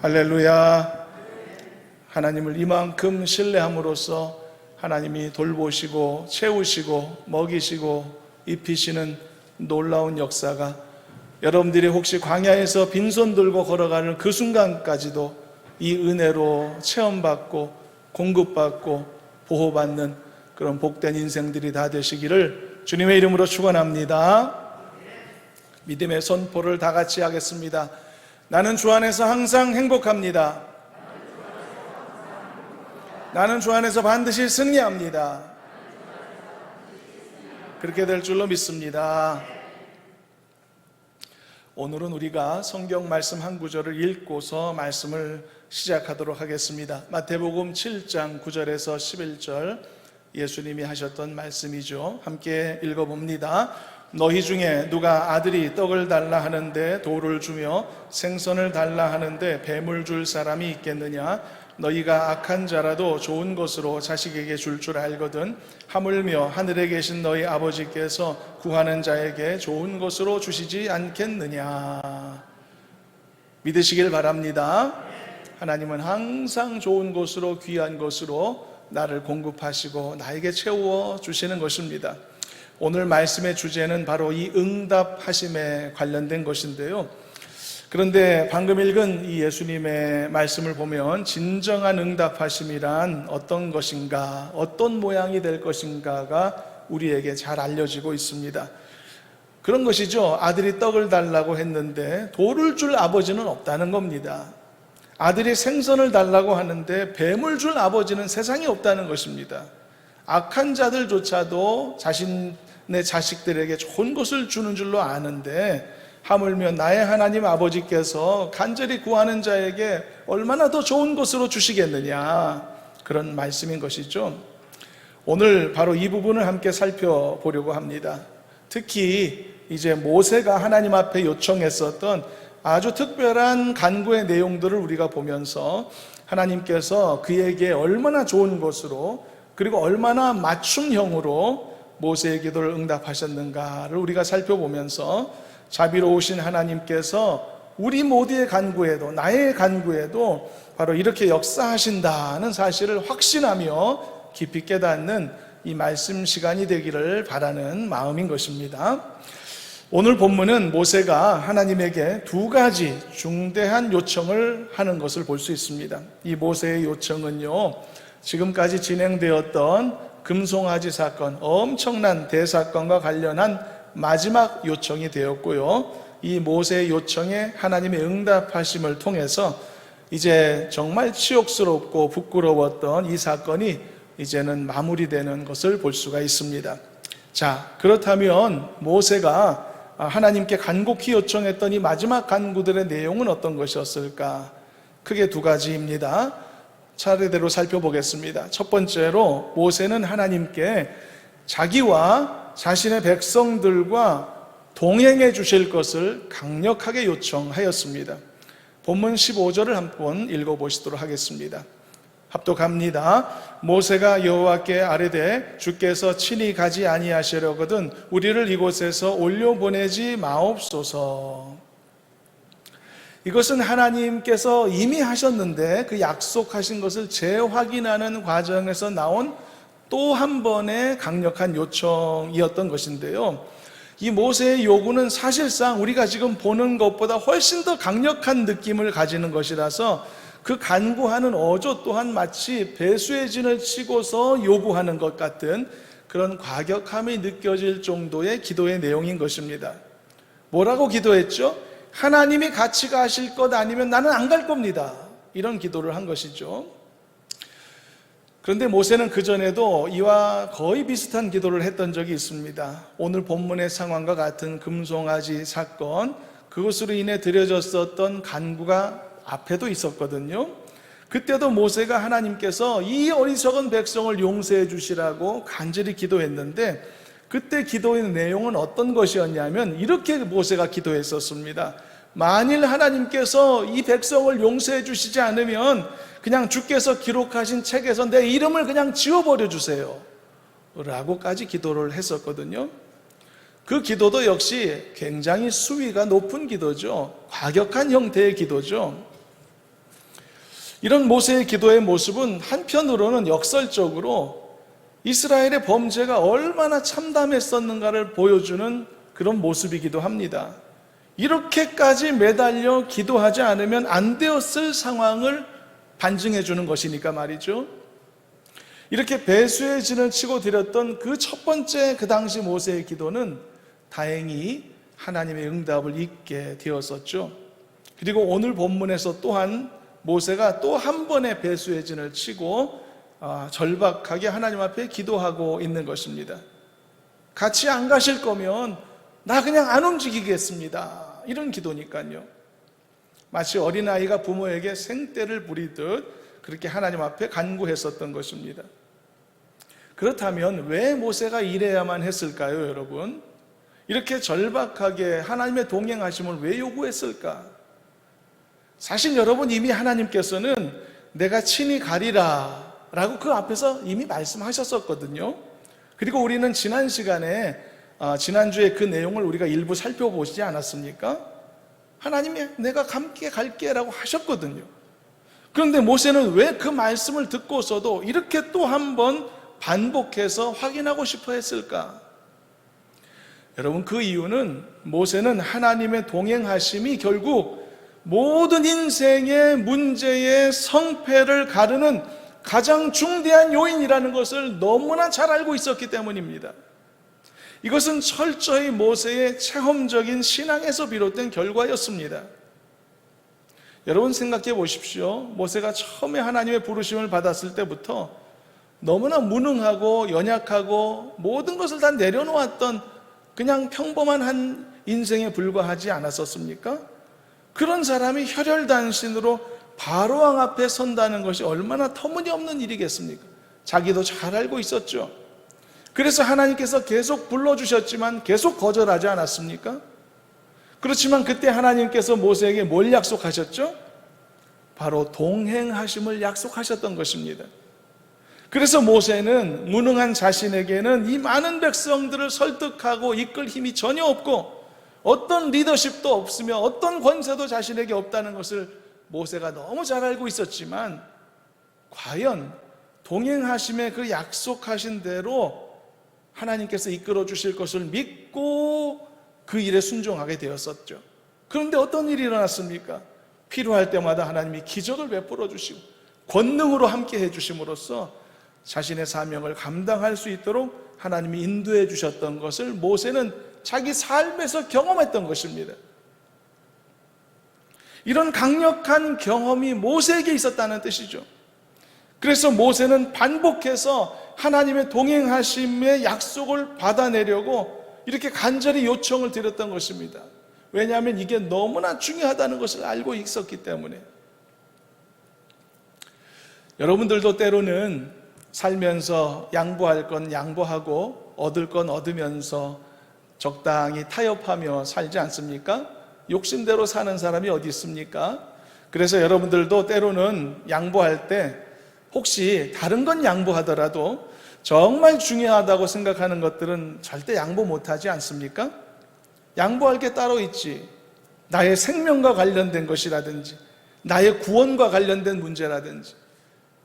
할렐루야. 하나님을 이만큼 신뢰함으로써 하나님이 돌보시고 채우시고 먹이시고 입히시는 놀라운 역사가 여러분들이 혹시 광야에서 빈손 들고 걸어가는 그 순간까지도 이 은혜로 체험받고 공급받고 보호받는 그런 복된 인생들이 다 되시기를 주님의 이름으로 축원합니다. 믿음의 선포를 다 같이 하겠습니다. 나는 주 안에서 항상 행복합니다. 나는 주 안에서 반드시 승리합니다. 그렇게 될 줄로 믿습니다. 오늘은 우리가 성경 말씀 한 구절을 읽고서 말씀을 시작하도록 하겠습니다. 마태복음 7장 9절에서 11절 예수님이 하셨던 말씀이죠. 함께 읽어봅니다. 너희 중에 누가 아들이 떡을 달라 하는데 돌을 주며 생선을 달라 하는데 뱀을 줄 사람이 있겠느냐? 너희가 악한 자라도 좋은 것으로 자식에게 줄 줄 알거든 하물며 하늘에 계신 너희 아버지께서 구하는 자에게 좋은 것으로 주시지 않겠느냐? 믿으시길 바랍니다. 하나님은 항상 좋은 것으로 귀한 것으로 나를 공급하시고 나에게 채워 주시는 것입니다. 오늘 말씀의 주제는 바로 이 응답하심에 관련된 것인데요. 그런데 방금 읽은 이 예수님의 말씀을 보면 진정한 응답하심이란 어떤 것인가, 어떤 모양이 될 것인가가 우리에게 잘 알려지고 있습니다. 그런 것이죠. 아들이 떡을 달라고 했는데 돌을 줄 아버지는 없다는 겁니다. 아들이 생선을 달라고 하는데 뱀을 줄 아버지는 세상에 없다는 것입니다. 악한 자들조차도 자신의 자식들에게 좋은 것을 주는 줄로 아는데 하물며 나의 하나님 아버지께서 간절히 구하는 자에게 얼마나 더 좋은 것으로 주시겠느냐, 그런 말씀인 것이죠. 오늘 바로 이 부분을 함께 살펴보려고 합니다. 특히 이제 모세가 하나님 앞에 요청했었던 아주 특별한 간구의 내용들을 우리가 보면서 하나님께서 그에게 얼마나 좋은 것으로 그리고 얼마나 맞춤형으로 모세의 기도를 응답하셨는가를 우리가 살펴보면서 자비로우신 하나님께서 우리 모두의 간구에도, 나의 간구에도 바로 이렇게 역사하신다는 사실을 확신하며 깊이 깨닫는 이 말씀 시간이 되기를 바라는 마음인 것입니다. 오늘 본문은 모세가 하나님에게 두 가지 중대한 요청을 하는 것을 볼 수 있습니다. 이 모세의 요청은요, 지금까지 진행되었던 금송아지 사건, 엄청난 대사건과 관련한 마지막 요청이 되었고요. 이 모세의 요청에 하나님의 응답하심을 통해서 이제 정말 치욕스럽고 부끄러웠던 이 사건이 이제는 마무리되는 것을 볼 수가 있습니다. 자, 그렇다면 모세가 하나님께 간곡히 요청했던 이 마지막 간구들의 내용은 어떤 것이었을까? 크게 두 가지입니다. 차례대로 살펴보겠습니다. 첫 번째로 모세는 하나님께 자기와 자신의 백성들과 동행해 주실 것을 강력하게 요청하였습니다. 본문 15절을 한번 읽어보시도록 하겠습니다. 합독합니다. 모세가 여호와께 아뢰되 주께서 친히 가지 아니하시려거든 우리를 이곳에서 올려보내지 마옵소서. 이것은 하나님께서 이미 하셨는데 그 약속하신 것을 재확인하는 과정에서 나온 또 한 번의 강력한 요청이었던 것인데요. 이 모세의 요구는 사실상 우리가 지금 보는 것보다 훨씬 더 강력한 느낌을 가지는 것이라서 그 간구하는 어조 또한 마치 배수의 진을 치고서 요구하는 것 같은 그런 과격함이 느껴질 정도의 기도의 내용인 것입니다. 뭐라고 기도했죠? 하나님이 같이 가실 것 아니면 나는 안 갈 겁니다. 이런 기도를 한 것이죠. 그런데 모세는 그전에도 이와 거의 비슷한 기도를 했던 적이 있습니다. 오늘 본문의 상황과 같은 금송아지 사건, 그것으로 인해 드려졌었던 간구가 앞에도 있었거든요. 그때도 모세가 하나님께서 이 어리석은 백성을 용서해 주시라고 간절히 기도했는데 그때 기도의 내용은 어떤 것이었냐면 이렇게 모세가 기도했었습니다. 만일 하나님께서 이 백성을 용서해 주시지 않으면 그냥 주께서 기록하신 책에서 내 이름을 그냥 지워버려 주세요 라고까지 기도를 했었거든요. 그 기도도 역시 굉장히 수위가 높은 기도죠. 과격한 형태의 기도죠. 이런 모세의 기도의 모습은 한편으로는 역설적으로 이스라엘의 범죄가 얼마나 참담했었는가를 보여주는 그런 모습이기도 합니다. 이렇게까지 매달려 기도하지 않으면 안 되었을 상황을 반증해 주는 것이니까 말이죠. 이렇게 배수의 진을 치고 드렸던 그 첫 번째 그 당시 모세의 기도는 다행히 하나님의 응답을 잊게 되었었죠. 그리고 오늘 본문에서 또한 모세가 또 한 번의 배수의 진을 치고 절박하게 하나님 앞에 기도하고 있는 것입니다. 같이 안 가실 거면 나 그냥 안 움직이겠습니다. 이런 기도니까요. 마치 어린아이가 부모에게 생떼를 부리듯 그렇게 하나님 앞에 간구했었던 것입니다. 그렇다면 왜 모세가 이래야만 했을까요, 여러분? 이렇게 절박하게 하나님의 동행하심을 왜 요구했을까? 사실 여러분, 이미 하나님께서는 내가 친히 가리라 라고 그 앞에서 이미 말씀하셨었거든요. 그리고 우리는 지난 시간에 지난주에 그 내용을 우리가 일부 살펴보시지 않았습니까? 하나님이 내가 함께 갈게 라고 하셨거든요. 그런데 모세는 왜 그 말씀을 듣고서도 이렇게 또 한 번 반복해서 확인하고 싶어 했을까? 여러분, 그 이유는 모세는 하나님의 동행하심이 결국 모든 인생의 문제의 성패를 가르는 가장 중대한 요인이라는 것을 너무나 잘 알고 있었기 때문입니다. 이것은 철저히 모세의 체험적인 신앙에서 비롯된 결과였습니다. 여러분 생각해 보십시오. 모세가 처음에 하나님의 부르심을 받았을 때부터 너무나 무능하고 연약하고 모든 것을 다 내려놓았던 그냥 평범한 한 인생에 불과하지 않았었습니까? 그런 사람이 혈혈단신으로 바로왕 앞에 선다는 것이 얼마나 터무니없는 일이겠습니까? 자기도 잘 알고 있었죠. 그래서 하나님께서 계속 불러주셨지만 계속 거절하지 않았습니까? 그렇지만 그때 하나님께서 모세에게 뭘 약속하셨죠? 바로 동행하심을 약속하셨던 것입니다. 그래서 모세는 무능한 자신에게는 이 많은 백성들을 설득하고 이끌 힘이 전혀 없고 어떤 리더십도 없으며 어떤 권세도 자신에게 없다는 것을 모세가 너무 잘 알고 있었지만 과연 동행하심의 그 약속하신 대로 하나님께서 이끌어 주실 것을 믿고 그 일에 순종하게 되었었죠. 그런데 어떤 일이 일어났습니까? 필요할 때마다 하나님이 기적을 베풀어 주시고 권능으로 함께 해 주심으로써 자신의 사명을 감당할 수 있도록 하나님이 인도해 주셨던 것을 모세는 자기 삶에서 경험했던 것입니다. 이런 강력한 경험이 모세에게 있었다는 뜻이죠. 그래서 모세는 반복해서 하나님의 동행하심의 약속을 받아내려고 이렇게 간절히 요청을 드렸던 것입니다. 왜냐하면 이게 너무나 중요하다는 것을 알고 있었기 때문에. 여러분들도 때로는 살면서 양보할 건 양보하고 얻을 건 얻으면서 적당히 타협하며 살지 않습니까? 욕심대로 사는 사람이 어디 있습니까? 그래서 여러분들도 때로는 양보할 때 혹시 다른 건 양보하더라도 정말 중요하다고 생각하는 것들은 절대 양보 못하지 않습니까? 양보할 게 따로 있지. 나의 생명과 관련된 것이라든지 나의 구원과 관련된 문제라든지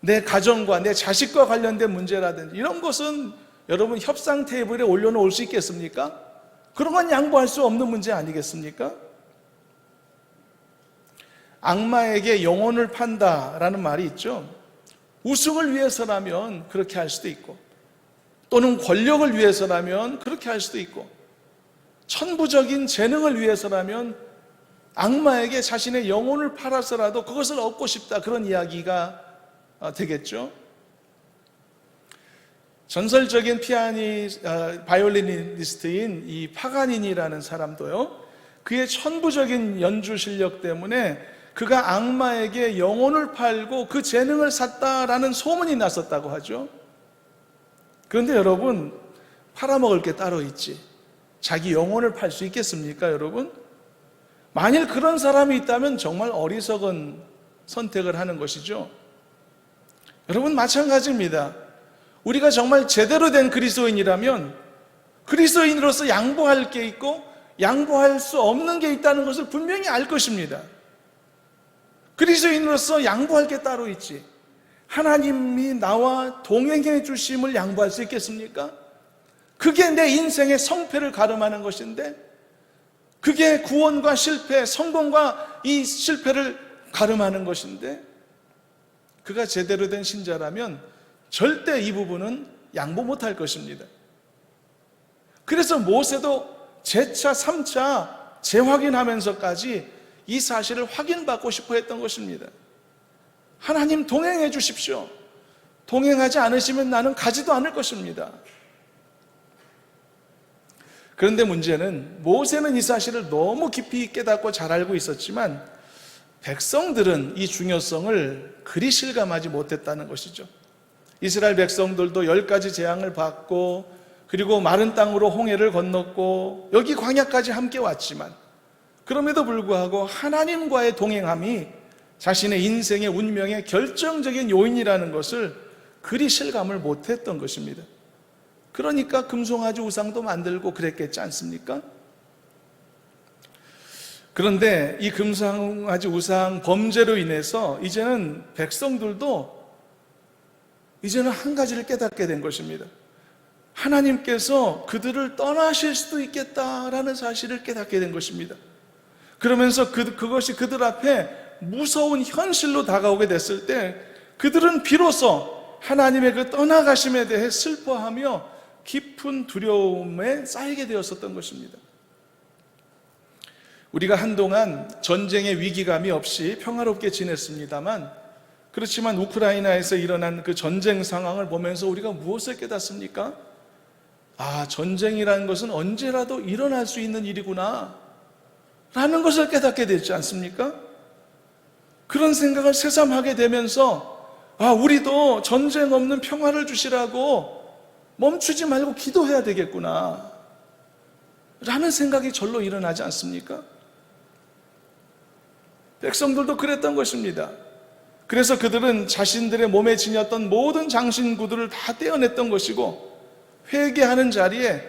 내 가정과 내 자식과 관련된 문제라든지 이런 것은 여러분 협상 테이블에 올려놓을 수 있겠습니까? 그런 건 양보할 수 없는 문제 아니겠습니까? 악마에게 영혼을 판다라는 말이 있죠. 우승을 위해서라면 그렇게 할 수도 있고 또는 권력을 위해서라면 그렇게 할 수도 있고 천부적인 재능을 위해서라면 악마에게 자신의 영혼을 팔아서라도 그것을 얻고 싶다, 그런 이야기가 되겠죠. 전설적인 바이올리니스트인 이 파가니니라는 사람도요, 그의 천부적인 연주 실력 때문에 그가 악마에게 영혼을 팔고 그 재능을 샀다라는 소문이 났었다고 하죠. 그런데 여러분, 팔아먹을 게 따로 있지 자기 영혼을 팔 수 있겠습니까, 여러분? 만일 그런 사람이 있다면 정말 어리석은 선택을 하는 것이죠. 여러분, 마찬가지입니다. 우리가 정말 제대로 된 그리스도인이라면 그리스도인으로서 양보할 게 있고 양보할 수 없는 게 있다는 것을 분명히 알 것입니다. 그리스도인으로서 양보할 게 따로 있지, 하나님이 나와 동행해 주심을 양보할 수 있겠습니까? 그게 내 인생의 성패를 가름하는 것인데, 그게 구원과 실패, 성공과 이 실패를 가름하는 것인데, 그가 제대로 된 신자라면 절대 이 부분은 양보 못할 것입니다. 그래서 모세도 재차 3차 재확인하면서까지 이 사실을 확인받고 싶어 했던 것입니다. 하나님 동행해 주십시오. 동행하지 않으시면 나는 가지도 않을 것입니다. 그런데 문제는 모세는 이 사실을 너무 깊이 깨닫고 잘 알고 있었지만 백성들은 이 중요성을 그리 실감하지 못했다는 것이죠. 이스라엘 백성들도 10가지 재앙을 받고, 그리고 마른 땅으로 홍해를 건넜고, 여기 광야까지 함께 왔지만 그럼에도 불구하고 하나님과의 동행함이 자신의 인생의 운명의 결정적인 요인이라는 것을 그리 실감을 못했던 것입니다. 그러니까 금송아지 우상도 만들고 그랬겠지 않습니까? 그런데 이 금송아지 우상 범죄로 인해서 이제는 백성들도 이제는 한 가지를 깨닫게 된 것입니다. 하나님께서 그들을 떠나실 수도 있겠다라는 사실을 깨닫게 된 것입니다. 그러면서 그것이 그들 앞에 무서운 현실로 다가오게 됐을 때 그들은 비로소 하나님의 그 떠나가심에 대해 슬퍼하며 깊은 두려움에 쌓이게 되었었던 것입니다. 우리가 한동안 전쟁의 위기감이 없이 평화롭게 지냈습니다만, 그렇지만 우크라이나에서 일어난 그 전쟁 상황을 보면서 우리가 무엇을 깨닫습니까? 아, 전쟁이라는 것은 언제라도 일어날 수 있는 일이구나 라는 것을 깨닫게 되지 않습니까? 그런 생각을 새삼하게 되면서, 아, 우리도 전쟁 없는 평화를 주시라고 멈추지 말고 기도해야 되겠구나 라는 생각이 절로 일어나지 않습니까? 백성들도 그랬던 것입니다. 그래서 그들은 자신들의 몸에 지녔던 모든 장신구들을 다 떼어냈던 것이고, 회개하는 자리에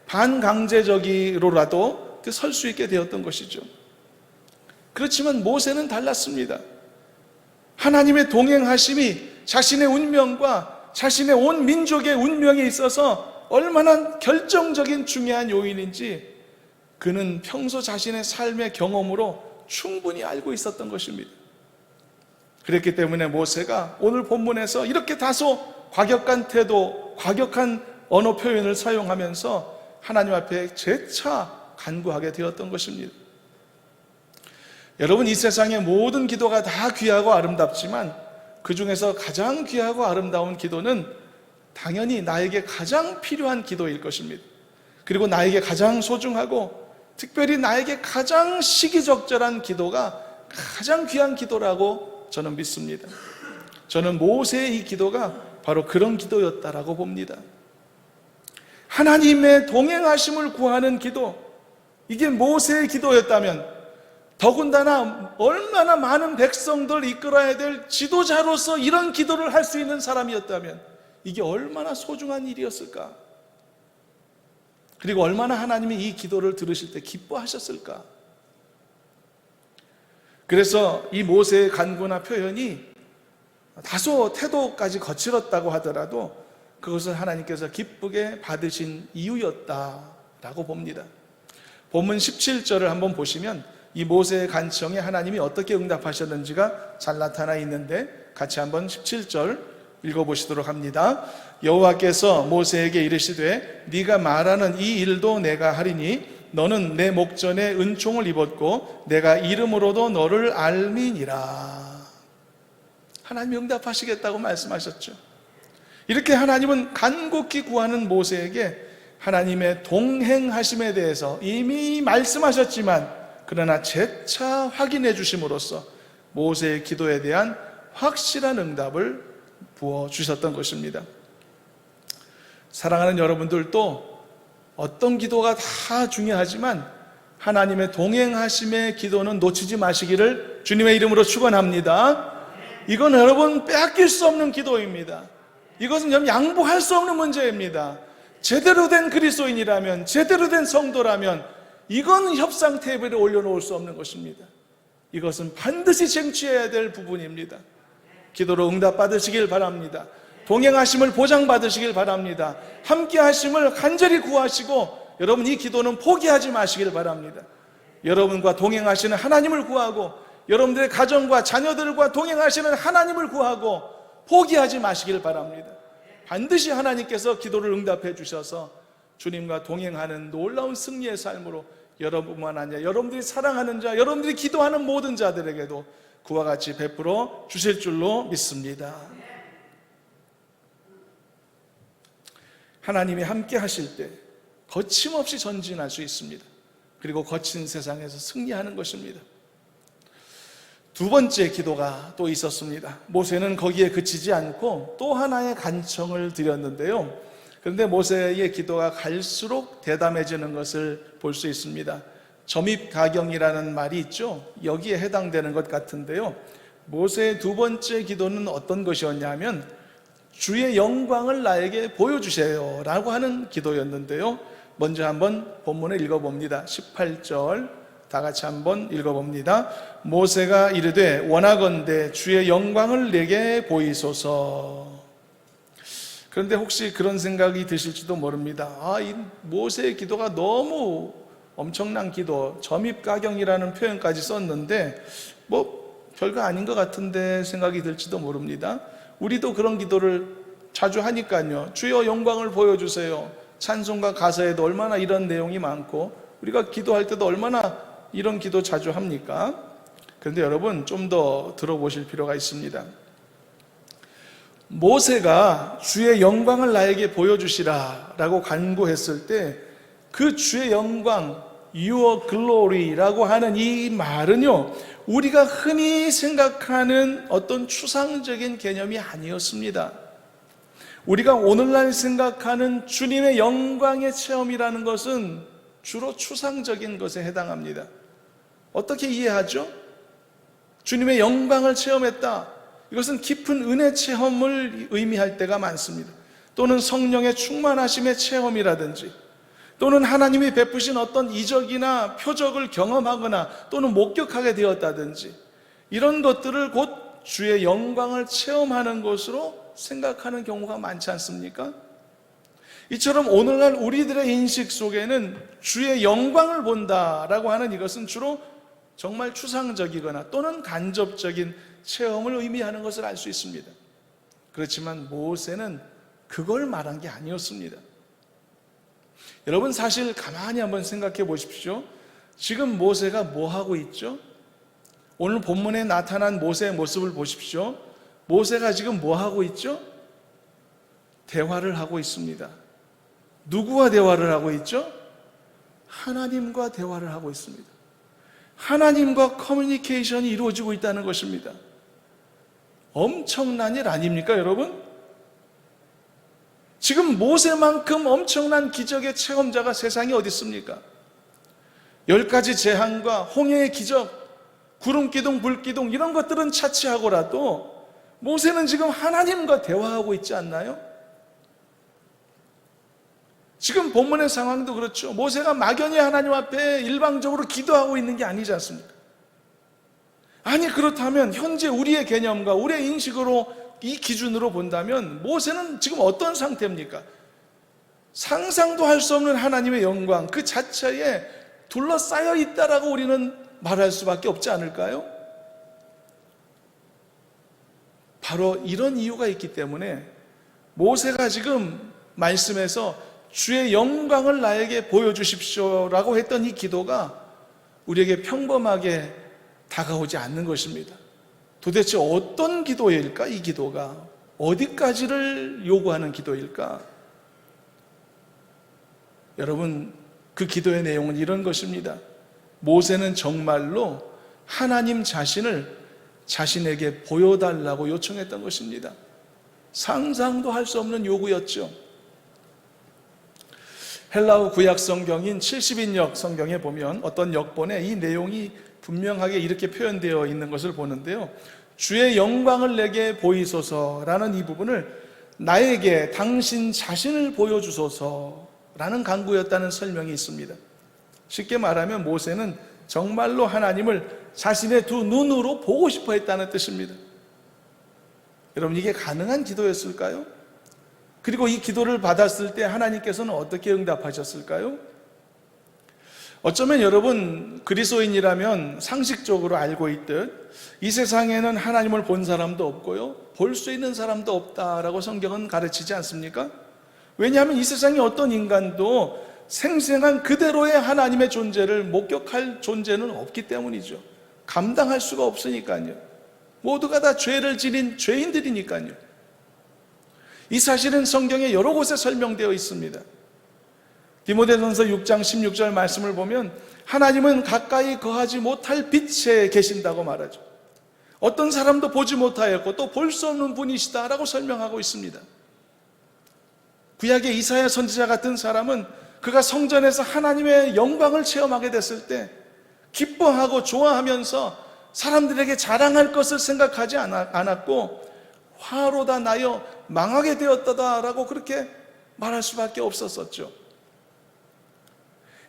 반강제적으로라도 설 수 있게 되었던 것이죠. 그렇지만 모세는 달랐습니다. 하나님의 동행하심이 자신의 운명과 자신의 온 민족의 운명에 있어서 얼마나 결정적인 중요한 요인인지 그는 평소 자신의 삶의 경험으로 충분히 알고 있었던 것입니다. 그랬기 때문에 모세가 오늘 본문에서 이렇게 다소 과격한 태도, 과격한 언어 표현을 사용하면서 하나님 앞에 재차 간구하게 되었던 것입니다. 여러분, 이 세상의 모든 기도가 다 귀하고 아름답지만 그 중에서 가장 귀하고 아름다운 기도는 당연히 나에게 가장 필요한 기도일 것입니다. 그리고 나에게 가장 소중하고 특별히 나에게 가장 시기적절한 기도가 가장 귀한 기도라고 저는 믿습니다. 저는 모세의 이 기도가 바로 그런 기도였다라고 봅니다. 하나님의 동행하심을 구하는 기도, 이게 모세의 기도였다면 더군다나 얼마나 많은 백성들을 이끌어야 될 지도자로서 이런 기도를 할 수 있는 사람이었다면 이게 얼마나 소중한 일이었을까? 그리고 얼마나 하나님이 이 기도를 들으실 때 기뻐하셨을까? 그래서 이 모세의 간구나 표현이 다소 태도까지 거칠었다고 하더라도 그것을 하나님께서 기쁘게 받으신 이유였다라고 봅니다. 본문 17절을 한번 보시면 이 모세의 간청에 하나님이 어떻게 응답하셨는지가 잘 나타나 있는데 같이 한번 17절 읽어보시도록 합니다. 여호와께서 모세에게 이르시되 네가 말하는 이 일도 내가 하리니 너는 내 목전에 은총을 입었고 내가 이름으로도 너를 알미니라. 하나님이 응답하시겠다고 말씀하셨죠. 이렇게 하나님은 간곡히 구하는 모세에게 하나님의 동행하심에 대해서 이미 말씀하셨지만 그러나 재차 확인해 주심으로써 모세의 기도에 대한 확실한 응답을 부어주셨던 것입니다. 사랑하는 여러분들도 어떤 기도가 다 중요하지만 하나님의 동행하심의 기도는 놓치지 마시기를 주님의 이름으로 축원합니다. 이건 여러분 빼앗길 수 없는 기도입니다. 이것은 여러분 양보할 수 없는 문제입니다. 제대로 된 그리스도인이라면, 제대로 된 성도라면 이건 협상 테이블에 올려놓을 수 없는 것입니다. 이것은 반드시 쟁취해야 될 부분입니다. 기도로 응답받으시길 바랍니다. 동행하심을 보장받으시길 바랍니다. 함께 하심을 간절히 구하시고 여러분 이 기도는 포기하지 마시길 바랍니다. 여러분과 동행하시는 하나님을 구하고 여러분들의 가정과 자녀들과 동행하시는 하나님을 구하고 포기하지 마시길 바랍니다. 반드시 하나님께서 기도를 응답해 주셔서 주님과 동행하는 놀라운 승리의 삶으로 여러분만 아니라 여러분들이 사랑하는 자, 여러분들이 기도하는 모든 자들에게도 그와 같이 베풀어 주실 줄로 믿습니다. 하나님이 함께 하실 때 거침없이 전진할 수 있습니다. 그리고 거친 세상에서 승리하는 것입니다. 두 번째 기도가 또 있었습니다. 모세는 거기에 그치지 않고 또 하나의 간청을 드렸는데요. 그런데 모세의 기도가 갈수록 대담해지는 것을 볼 수 있습니다. 점입가경이라는 말이 있죠. 여기에 해당되는 것 같은데요. 모세의 두 번째 기도는 어떤 것이었냐면 주의 영광을 나에게 보여주세요 라고 하는 기도였는데요. 먼저 한번 본문을 읽어봅니다. 18절 다 같이 한번 읽어봅니다. 모세가 이르되 원하건대 주의 영광을 내게 보이소서. 그런데 혹시 그런 생각이 드실지도 모릅니다. 이 모세의 기도가 너무 엄청난 기도, 점입가경이라는 표현까지 썼는데 별거 아닌 것 같은데 생각이 들지도 모릅니다. 우리도 그런 기도를 자주 하니까요. 주여 영광을 보여주세요. 찬송가 가사에도 얼마나 이런 내용이 많고 우리가 기도할 때도 얼마나 이런 기도 자주 합니까? 그런데 여러분 좀 더 들어보실 필요가 있습니다. 모세가 주의 영광을 나에게 보여주시라 라고 간구했을 때 그 주의 영광, Your Glory라고 하는 이 말은요, 우리가 흔히 생각하는 어떤 추상적인 개념이 아니었습니다. 우리가 오늘날 생각하는 주님의 영광의 체험이라는 것은 주로 추상적인 것에 해당합니다. 어떻게 이해하죠? 주님의 영광을 체험했다. 이것은 깊은 은혜 체험을 의미할 때가 많습니다. 또는 성령의 충만하심의 체험이라든지 또는 하나님이 베푸신 어떤 이적이나 표적을 경험하거나 또는 목격하게 되었다든지 이런 것들을 곧 주의 영광을 체험하는 것으로 생각하는 경우가 많지 않습니까? 이처럼 오늘날 우리들의 인식 속에는 주의 영광을 본다라고 하는 이것은 주로 정말 추상적이거나 또는 간접적인 체험을 의미하는 것을 알 수 있습니다. 그렇지만 모세는 그걸 말한 게 아니었습니다. 여러분 사실 가만히 한번 생각해 보십시오. 지금 모세가 뭐 하고 있죠? 오늘 본문에 나타난 모세의 모습을 보십시오. 모세가 지금 뭐 하고 있죠? 대화를 하고 있습니다. 누구와 대화를 하고 있죠? 하나님과 대화를 하고 있습니다. 하나님과 커뮤니케이션이 이루어지고 있다는 것입니다. 엄청난 일 아닙니까, 여러분? 지금 모세만큼 엄청난 기적의 체험자가 세상에 어디 있습니까? 10가지 재앙과 홍해의 기적, 구름기둥, 불기둥 이런 것들은 차치하고라도 모세는 지금 하나님과 대화하고 있지 않나요? 지금 본문의 상황도 그렇죠. 모세가 막연히 하나님 앞에 일방적으로 기도하고 있는 게 아니지 않습니까? 아니 그렇다면 현재 우리의 개념과 우리의 인식으로 이 기준으로 본다면 모세는 지금 어떤 상태입니까? 상상도 할 수 없는 하나님의 영광 그 자체에 둘러싸여 있다라고 우리는 말할 수밖에 없지 않을까요? 바로 이런 이유가 있기 때문에 모세가 지금 말씀에서 주의 영광을 나에게 보여주십시오라고 했던 이 기도가 우리에게 평범하게 다가오지 않는 것입니다. 도대체 어떤 기도일까? 이 기도가 어디까지를 요구하는 기도일까? 여러분 그 기도의 내용은 이런 것입니다. 모세는 정말로 하나님 자신을 자신에게 보여달라고 요청했던 것입니다. 상상도 할 수 없는 요구였죠. 헬라어 구약 성경인 70인역 성경에 보면 어떤 역본에 이 내용이 분명하게 이렇게 표현되어 있는 것을 보는데요. 주의 영광을 내게 보이소서라는 이 부분을 나에게 당신 자신을 보여주소서라는 간구였다는 설명이 있습니다. 쉽게 말하면 모세는 정말로 하나님을 자신의 두 눈으로 보고 싶어 했다는 뜻입니다. 여러분, 이게 가능한 기도였을까요? 그리고 이 기도를 받았을 때 하나님께서는 어떻게 응답하셨을까요? 어쩌면 여러분, 그리스도인이라면 상식적으로 알고 있듯 이 세상에는 하나님을 본 사람도 없고요, 볼 수 있는 사람도 없다라고 성경은 가르치지 않습니까? 왜냐하면 이 세상에 어떤 인간도 생생한 그대로의 하나님의 존재를 목격할 존재는 없기 때문이죠. 감당할 수가 없으니까요. 모두가 다 죄를 지닌 죄인들이니까요. 이 사실은 성경에 여러 곳에 설명되어 있습니다. 디모데전서 6장 16절 말씀을 보면 하나님은 가까이 거하지 못할 빛에 계신다고 말하죠. 어떤 사람도 보지 못하였고 또 볼 수 없는 분이시다라고 설명하고 있습니다. 구약의 이사야 선지자 같은 사람은 그가 성전에서 하나님의 영광을 체험하게 됐을 때 기뻐하고 좋아하면서 사람들에게 자랑할 것을 생각하지 않았고 화로 다 나여 망하게 되었다라고 그렇게 말할 수밖에 없었었죠.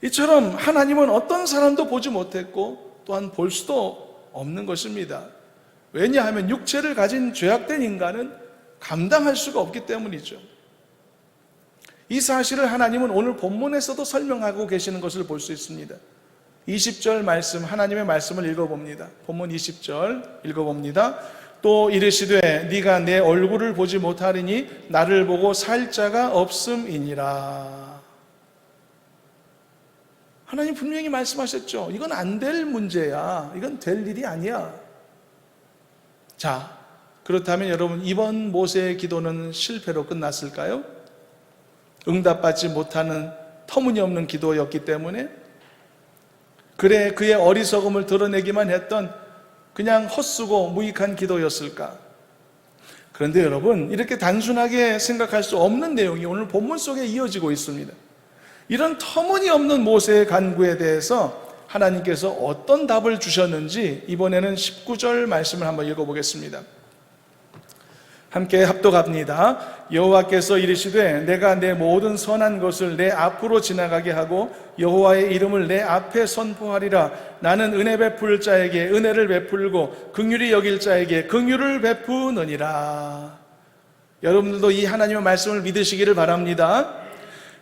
이처럼 하나님은 어떤 사람도 보지 못했고 또한 볼 수도 없는 것입니다. 왜냐하면 육체를 가진 죄악된 인간은 감당할 수가 없기 때문이죠. 이 사실을 하나님은 오늘 본문에서도 설명하고 계시는 것을 볼 수 있습니다. 20절 말씀, 하나님의 말씀을 읽어봅니다. 본문 20절 읽어봅니다. 또 이르시되 네가 내 얼굴을 보지 못하리니 나를 보고 살 자가 없음이니라. 하나님 분명히 말씀하셨죠. 이건 안 될 문제야. 이건 될 일이 아니야. 자, 그렇다면 여러분, 이번 모세의 기도는 실패로 끝났을까요? 응답받지 못하는 터무니없는 기도였기 때문에, 그래 그의 어리석음을 드러내기만 했던 그냥 헛수고 무익한 기도였을까? 그런데 여러분, 이렇게 단순하게 생각할 수 없는 내용이 오늘 본문 속에 이어지고 있습니다. 이런 터무니없는 모세의 간구에 대해서 하나님께서 어떤 답을 주셨는지 이번에는 19절 말씀을 한번 읽어보겠습니다. 함께 합독합니다. 여호와께서 이르시되 내가 내 모든 선한 것을 내 앞으로 지나가게 하고 여호와의 이름을 내 앞에 선포하리라. 나는 은혜 베풀 자에게 은혜를 베풀고 긍휼히 여길 자에게 긍휼을 베푸느니라. 여러분들도 이 하나님의 말씀을 믿으시기를 바랍니다.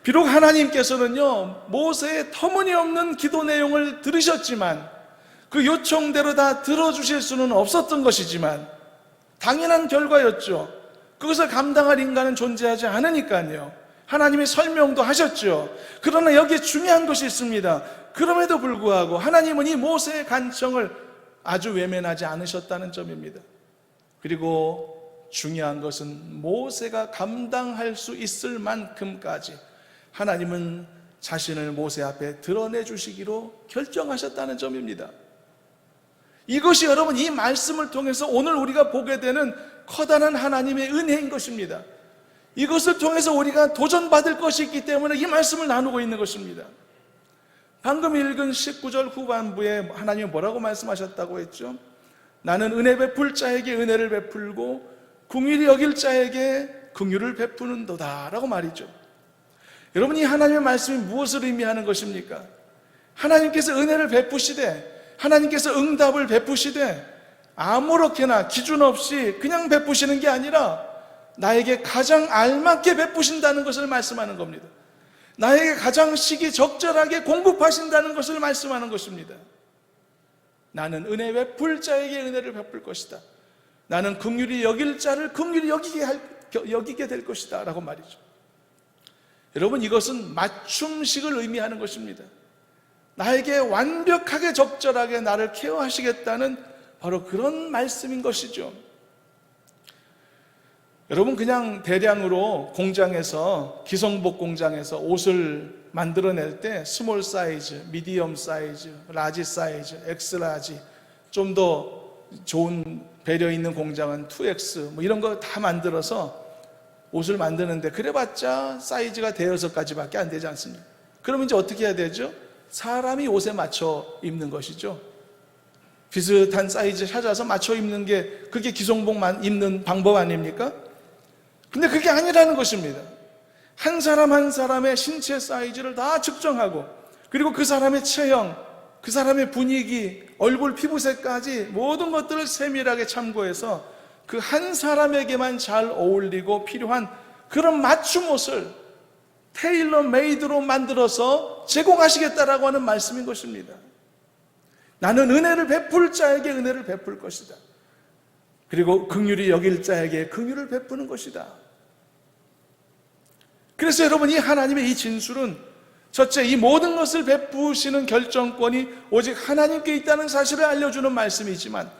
비록 하나님께서는요, 모세의 터무니없는 기도 내용을 들으셨지만 그 요청대로 다 들어주실 수는 없었던 것이지만 당연한 결과였죠. 그것을 감당할 인간은 존재하지 않으니까요. 하나님이 설명도 하셨죠. 그러나 여기에 중요한 것이 있습니다. 그럼에도 불구하고 하나님은 이 모세의 간청을 아주 외면하지 않으셨다는 점입니다. 그리고 중요한 것은 모세가 감당할 수 있을 만큼까지 하나님은 자신을 모세 앞에 드러내 주시기로 결정하셨다는 점입니다. 이것이 여러분, 이 말씀을 통해서 오늘 우리가 보게 되는 커다란 하나님의 은혜인 것입니다. 이것을 통해서 우리가 도전받을 것이 있기 때문에 이 말씀을 나누고 있는 것입니다. 방금 읽은 19절 후반부에 하나님이 뭐라고 말씀하셨다고 했죠? 나는 은혜 베풀 자에게 은혜를 베풀고 긍휼히 여길 자에게 긍휼을 베푸는도다 라고 말이죠. 여러분, 이 하나님의 말씀이 무엇을 의미하는 것입니까? 하나님께서 은혜를 베푸시되, 하나님께서 응답을 베푸시되 아무렇게나 기준 없이 그냥 베푸시는 게 아니라 나에게 가장 알맞게 베푸신다는 것을 말씀하는 겁니다. 나에게 가장 시기적절하게 공급하신다는 것을 말씀하는 것입니다. 나는 은혜 베풀 자에게 은혜를 베풀 것이다. 나는 긍휼히 여길 자를 긍휼히 여기게 될 것이다 라고 말이죠. 여러분, 이것은 맞춤식을 의미하는 것입니다. 나에게 완벽하게 적절하게 나를 케어하시겠다는 바로 그런 말씀인 것이죠. 여러분, 그냥 대량으로 공장에서, 기성복 공장에서 옷을 만들어낼 때 스몰 사이즈, 미디엄 사이즈, 라지 사이즈, 엑스라지, 좀 더 좋은 배려 있는 공장은 2X 뭐 이런 거 다 만들어서 옷을 만드는데 그래봤자 사이즈가 대여섯 가지밖에 안 되지 않습니까? 그럼 이제 어떻게 해야 되죠? 사람이 옷에 맞춰 입는 것이죠. 비슷한 사이즈 찾아서 맞춰 입는 게 그게 기성복만 입는 방법 아닙니까? 근데 그게 아니라는 것입니다. 한 사람 한 사람의 신체 사이즈를 다 측정하고, 그리고 그 사람의 체형, 그 사람의 분위기, 얼굴 피부색까지 모든 것들을 세밀하게 참고해서 그 한 사람에게만 잘 어울리고 필요한 그런 맞춤 옷을 테일러 메이드로 만들어서 제공하시겠다라고 하는 말씀인 것입니다. 나는 은혜를 베풀 자에게 은혜를 베풀 것이다. 그리고 긍휼히 여길 자에게 긍휼을 베푸는 것이다. 그래서 여러분, 이 하나님의 이 진술은 첫째, 이 모든 것을 베푸시는 결정권이 오직 하나님께 있다는 사실을 알려주는 말씀이지만,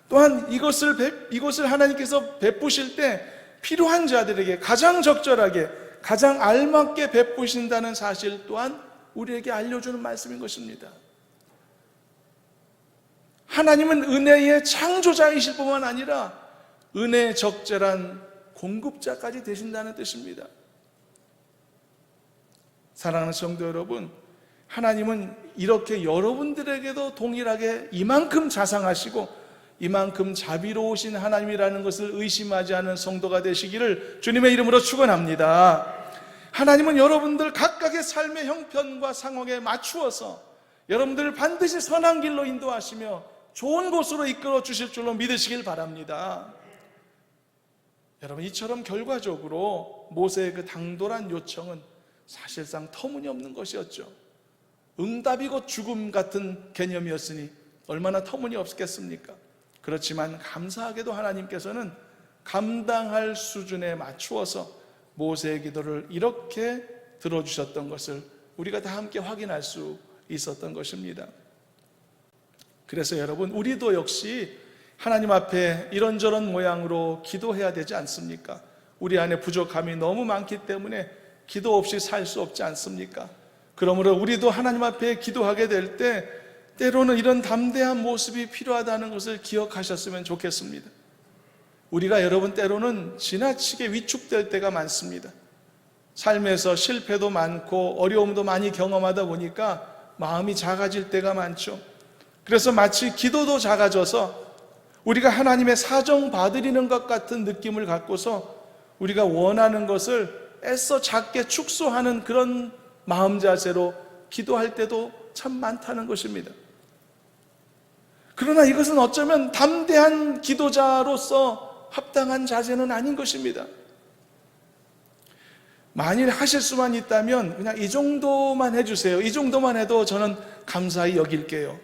또한 이것을 하나님께서 베푸실 때 필요한 자들에게 가장 적절하게, 가장 알맞게 베푸신다는 사실 또한 우리에게 알려주는 말씀인 것입니다. 하나님은 은혜의 창조자이실 뿐만 아니라 은혜의 적절한 공급자까지 되신다는 뜻입니다. 사랑하는 성도 여러분, 하나님은 이렇게 여러분들에게도 동일하게 이만큼 자상하시고 이만큼 자비로우신 하나님이라는 것을 의심하지 않은 성도가 되시기를 주님의 이름으로 축원합니다. 하나님은 여러분들 각각의 삶의 형편과 상황에 맞추어서 여러분들을 반드시 선한 길로 인도하시며 좋은 곳으로 이끌어 주실 줄로 믿으시길 바랍니다. 여러분, 이처럼 결과적으로 모세의 그 당돌한 요청은 사실상 터무니없는 것이었죠. 응답이 곧 죽음 같은 개념이었으니 얼마나 터무니없겠습니까? 그렇지만 감사하게도 하나님께서는 감당할 수준에 맞추어서 모세의 기도를 이렇게 들어주셨던 것을 우리가 다 함께 확인할 수 있었던 것입니다. 그래서 여러분, 우리도 역시 하나님 앞에 이런저런 모양으로 기도해야 되지 않습니까? 우리 안에 부족함이 너무 많기 때문에 기도 없이 살 수 없지 않습니까? 그러므로 우리도 하나님 앞에 기도하게 될 때 때로는 이런 담대한 모습이 필요하다는 것을 기억하셨으면 좋겠습니다. 우리가 여러분 때로는 지나치게 위축될 때가 많습니다. 삶에서 실패도 많고 어려움도 많이 경험하다 보니까 마음이 작아질 때가 많죠. 그래서 마치 기도도 작아져서 우리가 하나님의 사정 봐드리는 것 같은 느낌을 갖고서 우리가 원하는 것을 애써 작게 축소하는 그런 마음 자세로 기도할 때도 참 많다는 것입니다. 그러나 이것은 어쩌면 담대한 기도자로서 합당한 자세는 아닌 것입니다. 만일 하실 수만 있다면 그냥 이 정도만 해주세요. 이 정도만 해도 저는 감사히 여길게요.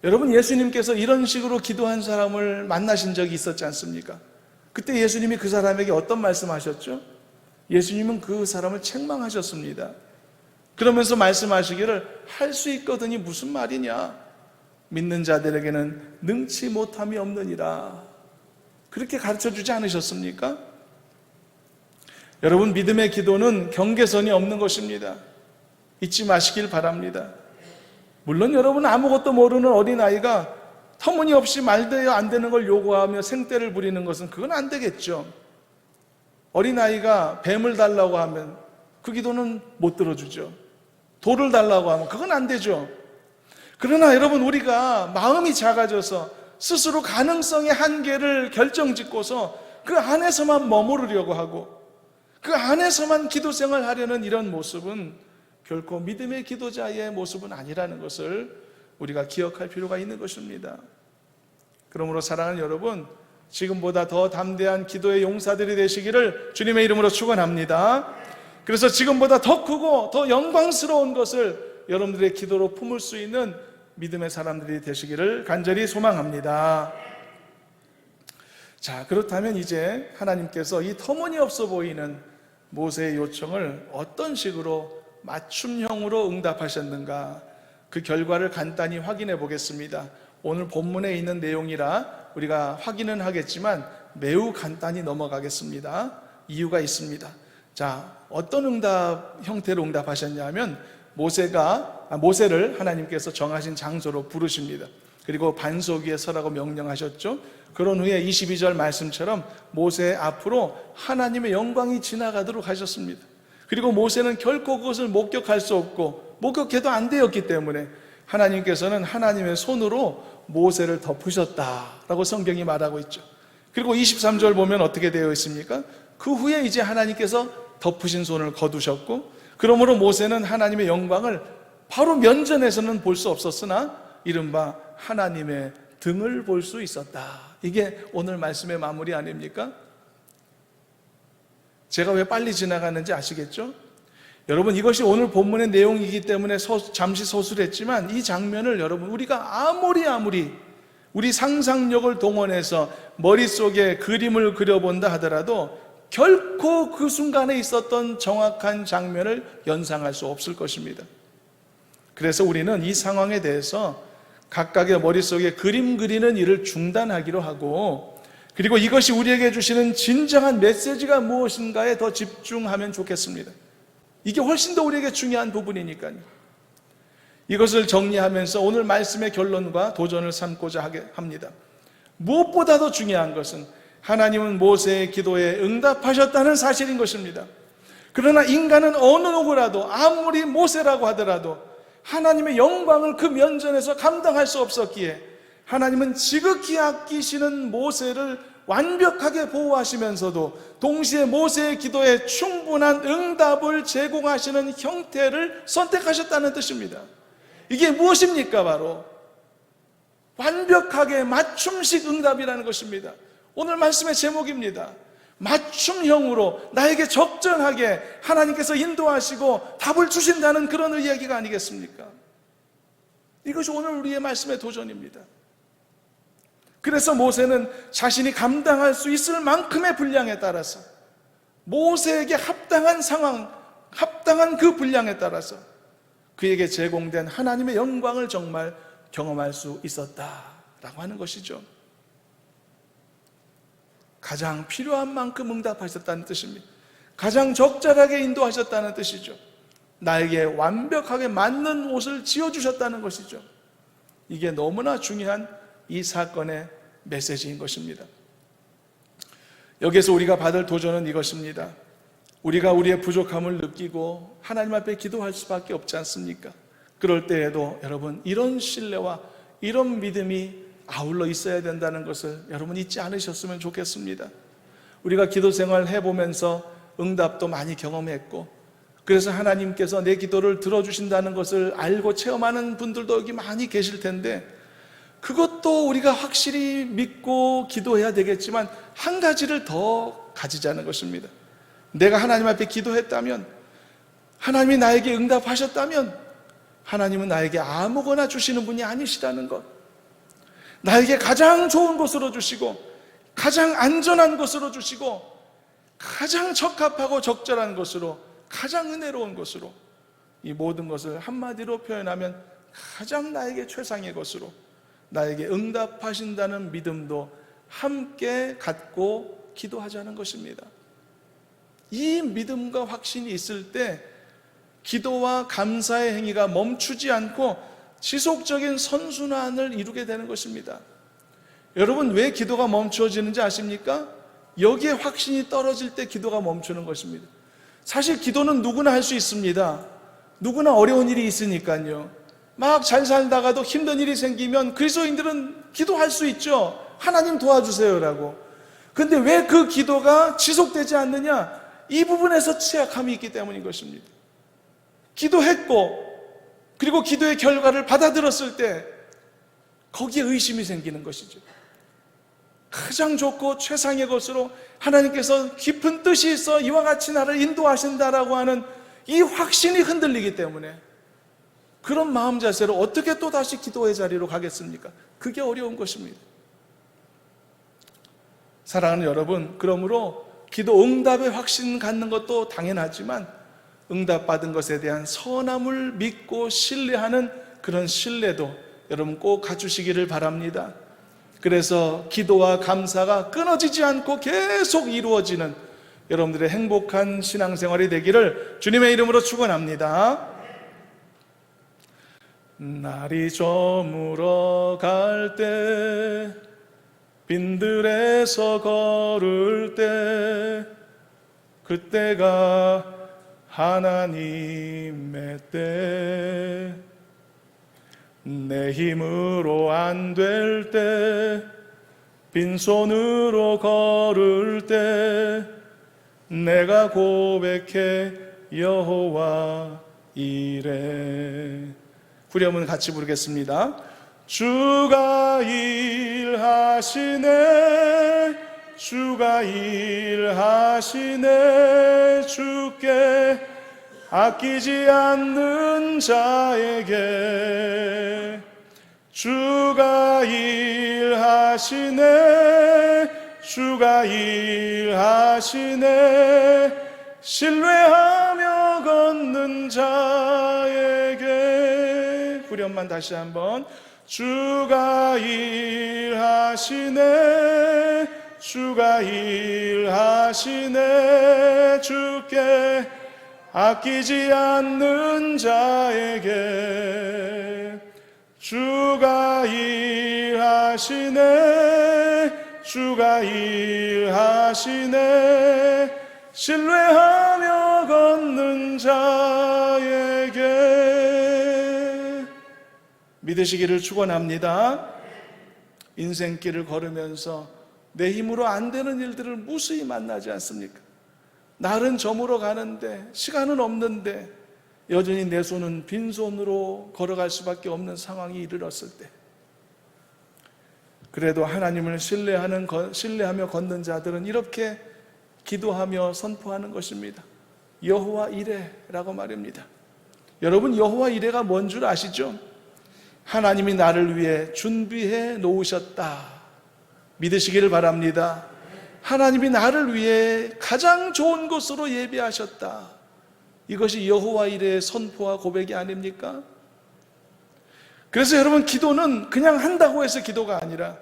여러분, 예수님께서 이런 식으로 기도한 사람을 만나신 적이 있었지 않습니까? 그때 예수님이 그 사람에게 어떤 말씀하셨죠? 예수님은 그 사람을 책망하셨습니다. 그러면서 말씀하시기를 할 수 있거든이 무슨 말이냐? 믿는 자들에게는 능치 못함이 없느니라. 그렇게 가르쳐주지 않으셨습니까? 여러분, 믿음의 기도는 경계선이 없는 것입니다. 잊지 마시길 바랍니다. 물론 여러분, 아무것도 모르는 어린아이가 터무니없이 말되어 안 되는 걸 요구하며 생떼를 부리는 것은 그건 안 되겠죠. 어린아이가 뱀을 달라고 하면 그 기도는 못 들어주죠. 돌을 달라고 하면 그건 안 되죠. 그러나 여러분, 우리가 마음이 작아져서 스스로 가능성의 한계를 결정짓고서 그 안에서만 머무르려고 하고 그 안에서만 기도 생활하려는 이런 모습은 결코 믿음의 기도자의 모습은 아니라는 것을 우리가 기억할 필요가 있는 것입니다. 그러므로 사랑하는 여러분, 지금보다 더 담대한 기도의 용사들이 되시기를 주님의 이름으로 축원합니다. 그래서 지금보다 더 크고 더 영광스러운 것을 여러분들의 기도로 품을 수 있는 믿음의 사람들이 되시기를 간절히 소망합니다. 자, 그렇다면 이제 하나님께서 이 터무니없어 보이는 모세의 요청을 어떤 식으로 맞춤형으로 응답하셨는가, 그 결과를 간단히 확인해 보겠습니다. 오늘 본문에 있는 내용이라 우리가 확인은 하겠지만 매우 간단히 넘어가겠습니다. 이유가 있습니다. 자, 어떤 응답 형태로 응답하셨냐면 모세를 하나님께서 정하신 장소로 부르십니다. 그리고 반석 위에 서라고 명령하셨죠. 그런 후에 22절 말씀처럼 모세 앞으로 하나님의 영광이 지나가도록 하셨습니다. 그리고 모세는 결코 그것을 목격할 수 없고 목격해도 안 되었기 때문에 하나님께서는 하나님의 손으로 모세를 덮으셨다라고 성경이 말하고 있죠. 그리고 23절 보면 어떻게 되어 있습니까? 그 후에 이제 하나님께서 덮으신 손을 거두셨고, 그러므로 모세는 하나님의 영광을 바로 면전에서는 볼 수 없었으나 이른바 하나님의 등을 볼 수 있었다. 이게 오늘 말씀의 마무리 아닙니까? 제가 왜 빨리 지나가는지 아시겠죠? 여러분, 이것이 오늘 본문의 내용이기 때문에 잠시 서술했지만 이 장면을 여러분, 우리가 아무리 우리 상상력을 동원해서 머릿속에 그림을 그려본다 하더라도 결코 그 순간에 있었던 정확한 장면을 연상할 수 없을 것입니다. 그래서 우리는 이 상황에 대해서 각각의 머릿속에 그림 그리는 일을 중단하기로 하고, 그리고 이것이 우리에게 주시는 진정한 메시지가 무엇인가에 더 집중하면 좋겠습니다. 이게 훨씬 더 우리에게 중요한 부분이니까요. 이것을 정리하면서 오늘 말씀의 결론과 도전을 삼고자 합니다. 무엇보다도 중요한 것은 하나님은 모세의 기도에 응답하셨다는 사실인 것입니다. 그러나 인간은 어느 누구라도 아무리 모세라고 하더라도 하나님의 영광을 그 면전에서 감당할 수 없었기에 하나님은 지극히 아끼시는 모세를 완벽하게 보호하시면서도 동시에 모세의 기도에 충분한 응답을 제공하시는 형태를 선택하셨다는 뜻입니다. 이게 무엇입니까? 바로 완벽하게 맞춤식 응답이라는 것입니다. 오늘 말씀의 제목입니다. 맞춤형으로 나에게 적절하게 하나님께서 인도하시고 답을 주신다는 그런 이야기가 아니겠습니까? 이것이 오늘 우리의 말씀의 도전입니다. 그래서 모세는 자신이 감당할 수 있을 만큼의 분량에 따라서 모세에게 합당한 상황, 합당한 그 분량에 따라서 그에게 제공된 하나님의 영광을 정말 경험할 수 있었다라고 하는 것이죠. 가장 필요한 만큼 응답하셨다는 뜻입니다. 가장 적절하게 인도하셨다는 뜻이죠. 나에게 완벽하게 맞는 옷을 지어주셨다는 것이죠. 이게 너무나 중요한 이 사건의 메시지인 것입니다. 여기에서 우리가 받을 도전은 이것입니다. 우리가 우리의 부족함을 느끼고 하나님 앞에 기도할 수밖에 없지 않습니까? 그럴 때에도 여러분, 이런 신뢰와 이런 믿음이 아울러 있어야 된다는 것을 여러분 잊지 않으셨으면 좋겠습니다. 우리가 기도 생활 해보면서 응답도 많이 경험했고, 그래서 하나님께서 내 기도를 들어주신다는 것을 알고 체험하는 분들도 여기 많이 계실 텐데, 그것도 우리가 확실히 믿고 기도해야 되겠지만 한 가지를 더 가지자는 것입니다. 내가 하나님 앞에 기도했다면, 하나님이 나에게 응답하셨다면 하나님은 나에게 아무거나 주시는 분이 아니시라는 것, 나에게 가장 좋은 곳으로 주시고 가장 안전한 곳으로 주시고 가장 적합하고 적절한 것으로, 가장 은혜로운 것으로, 이 모든 것을 한마디로 표현하면 가장 나에게 최상의 것으로 나에게 응답하신다는 믿음도 함께 갖고 기도하자는 것입니다. 이 믿음과 확신이 있을 때 기도와 감사의 행위가 멈추지 않고 지속적인 선순환을 이루게 되는 것입니다. 여러분, 왜 기도가 멈춰지는지 아십니까? 여기에 확신이 떨어질 때 기도가 멈추는 것입니다. 사실 기도는 누구나 할 수 있습니다. 누구나 어려운 일이 있으니까요. 막 잘 살다가도 힘든 일이 생기면 그리스도인들은 기도할 수 있죠. 하나님 도와주세요라고. 근데 왜 그 기도가 지속되지 않느냐? 이 부분에서 취약함이 있기 때문인 것입니다. 기도했고 그리고 기도의 결과를 받아들였을 때 거기에 의심이 생기는 것이죠. 가장 좋고 최상의 것으로 하나님께서 깊은 뜻이 있어 이와 같이 나를 인도하신다라고 하는 이 확신이 흔들리기 때문에 그런 마음 자세로 어떻게 또 다시 기도의 자리로 가겠습니까? 그게 어려운 것입니다. 사랑하는 여러분, 그러므로 기도 응답의 확신 갖는 것도 당연하지만 응답받은 것에 대한 선함을 믿고 신뢰하는 그런 신뢰도 여러분 꼭 갖추시기를 바랍니다. 그래서 기도와 감사가 끊어지지 않고 계속 이루어지는 여러분들의 행복한 신앙생활이 되기를 주님의 이름으로 축원합니다. 날이 저물어 갈 때, 빈들에서 걸을 때, 그때가 하나님의 때, 내 힘으로 안 될 때, 빈손으로 걸을 때, 내가 고백해 여호와 일해. 후렴은 같이 부르겠습니다. 주가 일하시네, 주가 일하시네, 주께 아끼지 않는 자에게. 주가 일하시네, 주가 일하시네, 신뢰하며 걷는 자에게. 후렴만 다시 한번. 주가 일하시네, 주가 일하시네, 주께 아끼지 않는 자에게. 주가 일하시네, 주가 일하시네, 신뢰하며 걷는 자에게. 믿으시기를 축원합니다. 인생길을 걸으면서 내 힘으로 안 되는 일들을 무수히 만나지 않습니까? 날은 저물어 가는데, 시간은 없는데 여전히 내 손은 빈손으로 걸어갈 수밖에 없는 상황이 이르렀을 때, 그래도 하나님을 신뢰하며 걷는 자들은 이렇게 기도하며 선포하는 것입니다. 여호와 이레라고 말입니다. 여러분, 여호와 이레가 뭔 줄 아시죠? 하나님이 나를 위해 준비해 놓으셨다. 믿으시기를 바랍니다. 하나님이 나를 위해 가장 좋은 곳으로 예비하셨다. 이것이 여호와 이레의 선포와 고백이 아닙니까? 그래서 여러분, 기도는 그냥 한다고 해서 기도가 아니라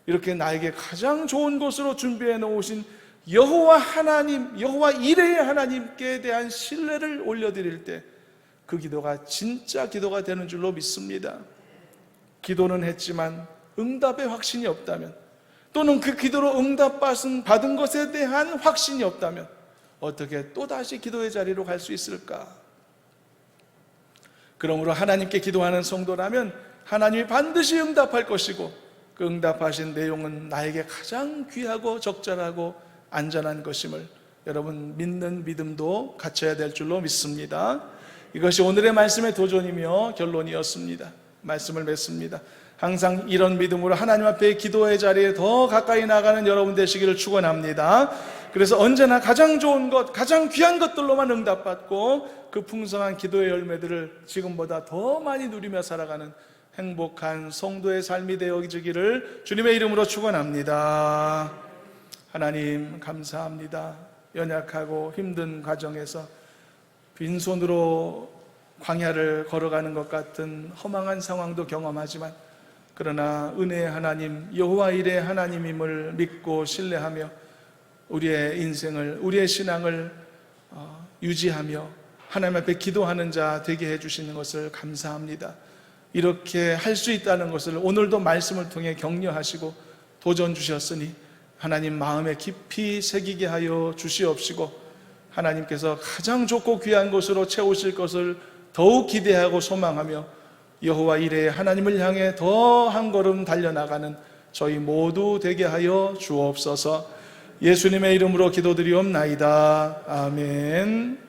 이렇게 나에게 가장 좋은 곳으로 준비해 놓으신 여호와 하나님, 여호와 이레의 하나님께 대한 신뢰를 올려드릴 때 그 기도가 진짜 기도가 되는 줄로 믿습니다. 기도는 했지만 응답의 확신이 없다면, 또는 그 기도로 응답받은 것에 대한 확신이 없다면 어떻게 또다시 기도의 자리로 갈 수 있을까? 그러므로 하나님께 기도하는 성도라면 하나님이 반드시 응답할 것이고, 그 응답하신 내용은 나에게 가장 귀하고 적절하고 안전한 것임을 여러분 믿는 믿음도 갖춰야 될 줄로 믿습니다. 이것이 오늘의 말씀의 도전이며 결론이었습니다. 말씀을 맺습니다. 항상 이런 믿음으로 하나님 앞에 기도의 자리에 더 가까이 나가는 여러분 되시기를 축원합니다. 그래서 언제나 가장 좋은 것, 가장 귀한 것들로만 응답받고 그 풍성한 기도의 열매들을 지금보다 더 많이 누리며 살아가는 행복한 성도의 삶이 되어지기를 주님의 이름으로 축원합니다. 하나님 감사합니다. 연약하고 힘든 과정에서 빈손으로 광야를 걸어가는 것 같은 허망한 상황도 경험하지만, 그러나 은혜의 하나님, 여호와 이레의 하나님임을 믿고 신뢰하며 우리의 인생을, 우리의 신앙을 유지하며 하나님 앞에 기도하는 자 되게 해주시는 것을 감사합니다. 이렇게 할 수 있다는 것을 오늘도 말씀을 통해 격려하시고 도전 주셨으니 하나님 마음에 깊이 새기게 하여 주시옵시고, 하나님께서 가장 좋고 귀한 것으로 채우실 것을 더욱 기대하고 소망하며 여호와 이레의 하나님을 향해 더 한 걸음 달려나가는 저희 모두 되게 하여 주옵소서. 예수님의 이름으로 기도드리옵나이다. 아멘.